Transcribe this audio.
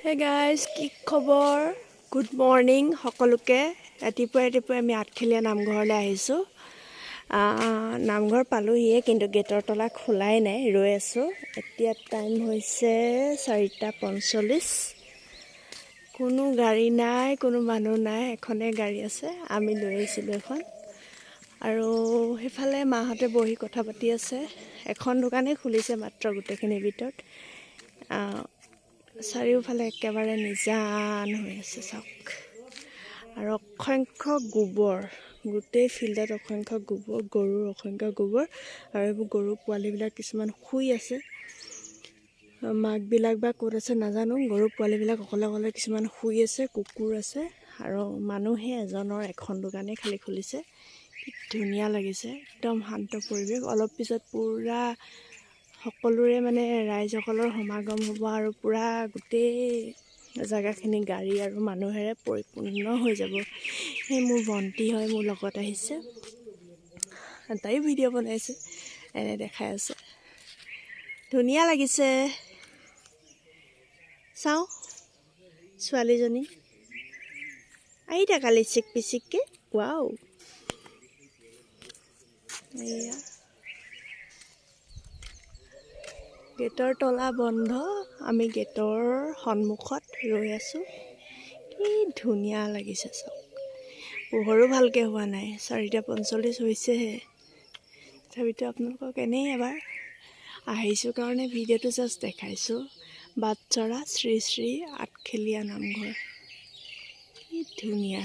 Hey guys, কি খবৰ? Good morning সকলোকে। ৰাতিপুৱাই আমি আঠখেলীয়া নামঘৰলৈ আহিছোঁ। নামঘৰ পালোহিয়ে, কিন্তু গেটৰ তলা খোলাই নাই, ৰৈ আছোঁ। এতিয়া টাইম হৈছে 4:45। কোনো গাড়ী নাই, কোনো মানুহ নাই, এখনে গাড়ী আছে, আমি লৈ আহিছিলোঁ এখন। আৰু সেইফালে মাহঁতে বহি কথা পাতি আছে। এখন দোকানেই খুলিছে মাত্ৰ গোটেইখিনিৰ ভিতৰত। চাৰিওফালে একেবাৰে নিজান হৈ আছে চাওক, আৰু অসংখ্য গোবৰ, গোটেই ফিল্ডত অসংখ্য গোবৰ, গৰুৰ অসংখ্য গোবৰ। আৰু এইবোৰ গৰু পোৱালিবিলাক কিছুমান শুই আছে, মাকবিলাক বা ক'ত আছে নাজানো। গৰু পোৱালিবিলাক অকলে অকলে কিছুমান শুই আছে, কুকুৰ আছে, আৰু মানুহে এজনৰ এখন দোকানেই খালী খুলিছে। কি ধুনীয়া লাগিছে, একদম শান্ত পৰিৱেশ। অলপ পিছত পূৰা সকলোৰে মানে ৰাইজসকলৰ সমাগম হ'ব, আৰু পূৰা গোটেই জেগাখিনি গাড়ী আৰু মানুহেৰে পৰিপূৰ্ণ হৈ যাব। সেই মোৰ ভণ্টি হয়, মোৰ লগত আহিছে, তাইও ভিডিঅ' বনাইছে, এনে দেখাই আছে। ধুনীয়া লাগিছে, চাওঁ ছোৱালীজনী আহিতা কালি চিক পিচিককৈ। ৱাও, এয়া গেটৰ তলা বন্ধ, আমি গেটৰ সন্মুখত ৰৈ আছোঁ। কি ধুনীয়া লাগিছে চাওক, পোহৰো ভালকৈ হোৱা নাই, 4:45 হৈছেহে। তথাপিতো আপোনালোকক এনেই এবাৰ আহিছোঁ কাৰণে ভিডিঅ'টো জাষ্ট দেখাইছোঁ। বাটচৰা শ্ৰী শ্ৰী আঠখেলীয়া নামঘৰ, কি ধুনীয়া।